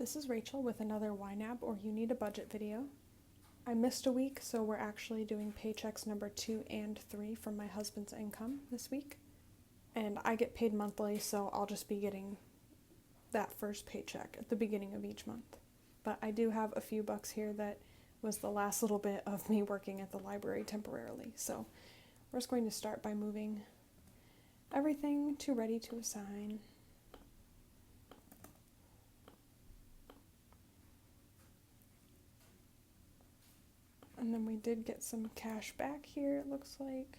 This is Rachel with another YNAB or You Need a Budget video. I missed a week, so we're actually doing paychecks number 2 and 3 from my husband's income this week. And I get paid monthly, so I'll just be getting that first paycheck at the beginning of each month. But I do have a few bucks here that was the last little bit of me working at the library temporarily. So we're just going to start by moving everything to ready to assign. And then we did get some cash back here, it looks like.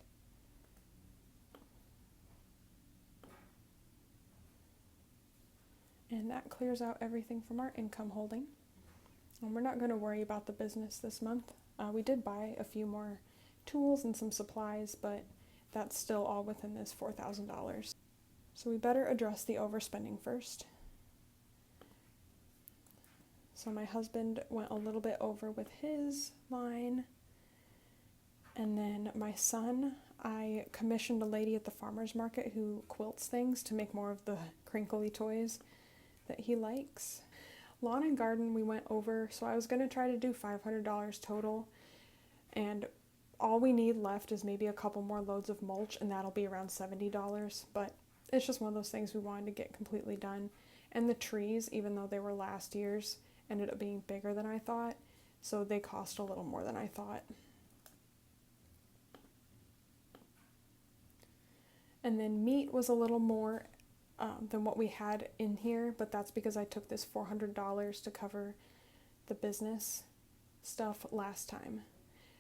And that clears out everything from our income holding. And we're not going to worry about the business this month. We did buy a few more tools and some supplies, but that's still all within this $4,000. So we better address the overspending first. So my husband went a little bit over with his line. And then my son, I commissioned a lady at the farmer's market who quilts things to make more of the crinkly toys that he likes. Lawn and garden we went over, so I was going to try to do $500 total. And all we need left is maybe a couple more loads of mulch, and that'll be around $70. But it's just one of those things we wanted to get completely done. And the trees, even though they were last year's, ended up being bigger than I thought, so they cost a little more than I thought. And then meat was a little more than what we had in here, but that's because I took this $400 to cover the business stuff last time.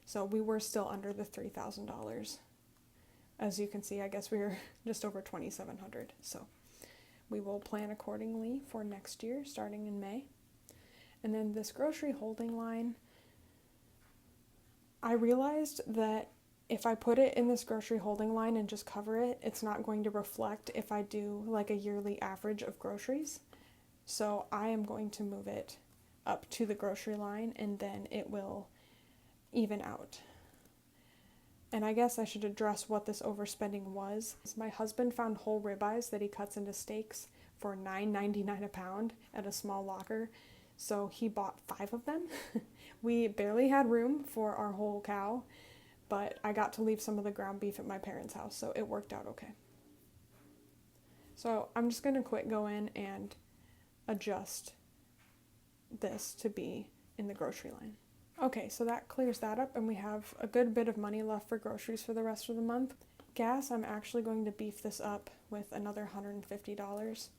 So we were still under the $3,000. As you can see, I guess we were just over $2,700. So we will plan accordingly for next year, starting in May. And then this grocery holding line, I realized that if I put it in this grocery holding line and just cover it, it's not going to reflect if I do like a yearly average of groceries. So I am going to move it up to the grocery line and then it will even out. And I guess I should address what this overspending was. My husband found whole ribeyes that he cuts into steaks for $9.99 a pound at a small locker. So he bought 5 of them. We barely had room for our whole cow, but I got to leave some of the ground beef at my parents' house, so it worked out okay. So I'm just going to quick go in and adjust this to be in the grocery line. Okay, so that clears that up, and we have a good bit of money left for groceries for the rest of the month. Gas, I'm actually going to beef this up with another $150.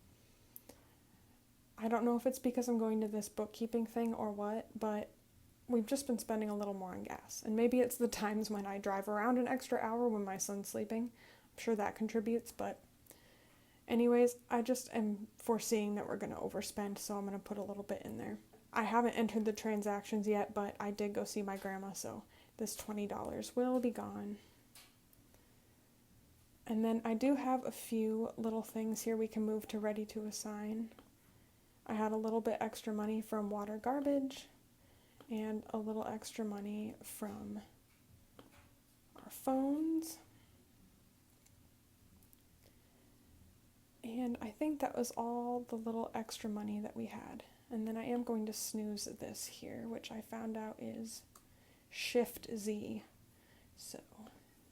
I don't know if it's because I'm going to this bookkeeping thing or what, but we've just been spending a little more on gas. And maybe it's the times when I drive around an extra hour when my son's sleeping. I'm sure that contributes, but anyways, I just am foreseeing that we're going to overspend, so I'm going to put a little bit in there. I haven't entered the transactions yet, but I did go see my grandma, so this $20 will be gone. And then I do have a few little things here we can move to ready to assign. I had a little bit extra money from water garbage and a little extra money from our phones. And I think that was all the little extra money that we had. And then I am going to snooze this here, which I found out is Shift Z. So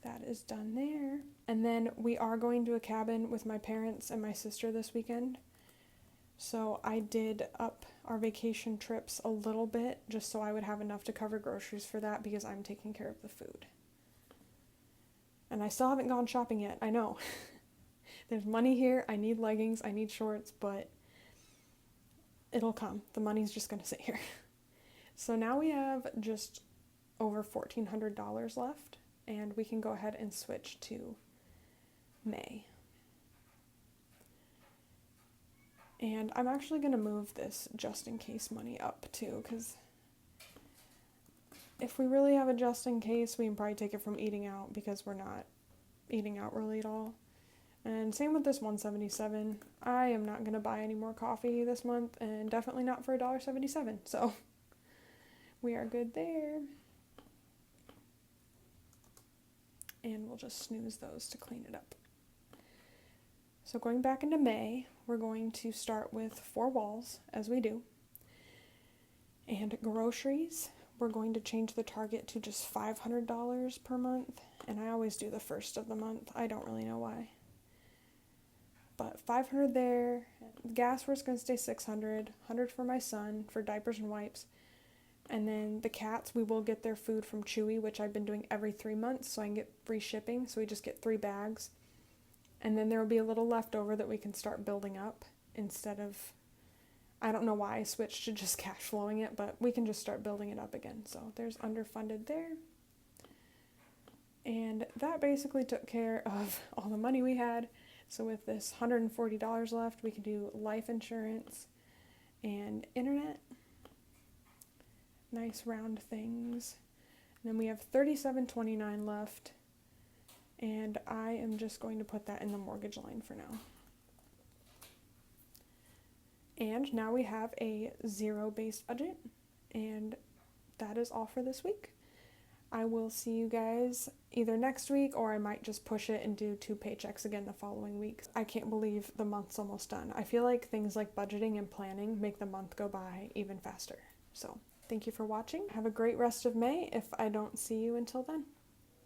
that is done there. And then we are going to a cabin with my parents and my sister this weekend. So I did up our vacation trips a little bit just so I would have enough to cover groceries for that because I'm taking care of the food. And I still haven't gone shopping yet, I know. There's money here, I need leggings, I need shorts, but it'll come. The money's just going to sit here. So now we have just over $1,400 left, and we can go ahead and switch to May. And I'm actually going to move this just in case money up too, because if we really have a just in case, we can probably take it from eating out because we're not eating out really at all. And same with this $177. I am not going to buy any more coffee this month, and definitely not for $1.77. So we are good there. And we'll just snooze those to clean it up. So going back into May, we're going to start with 4 walls, as we do. And groceries, we're going to change the target to just $500 per month. And I always do the first of the month. I don't really know why. But 500 there. Gas, we're going to stay 600. 100 for my son for diapers and wipes. And then the cats, we will get their food from Chewy, which I've been doing every 3 months so I can get free shipping. So we just get 3 bags. And then there will be a little left over that we can start building up instead of, I don't know why I switched to just cash flowing it, but we can just start building it up again. So there's underfunded there. And that basically took care of all the money we had. So with this $140 left, we can do life insurance and internet. Nice round things. And then we have $37.29 left. And I am just going to put that in the mortgage line for now. And now we have a zero-based budget, and that is all for this week. I will see you guys either next week, or I might just push it and do 2 paychecks again the following week. I can't believe the month's almost done. I feel like things like budgeting and planning make the month go by even faster. So thank you for watching. Have a great rest of May if I don't see you until then.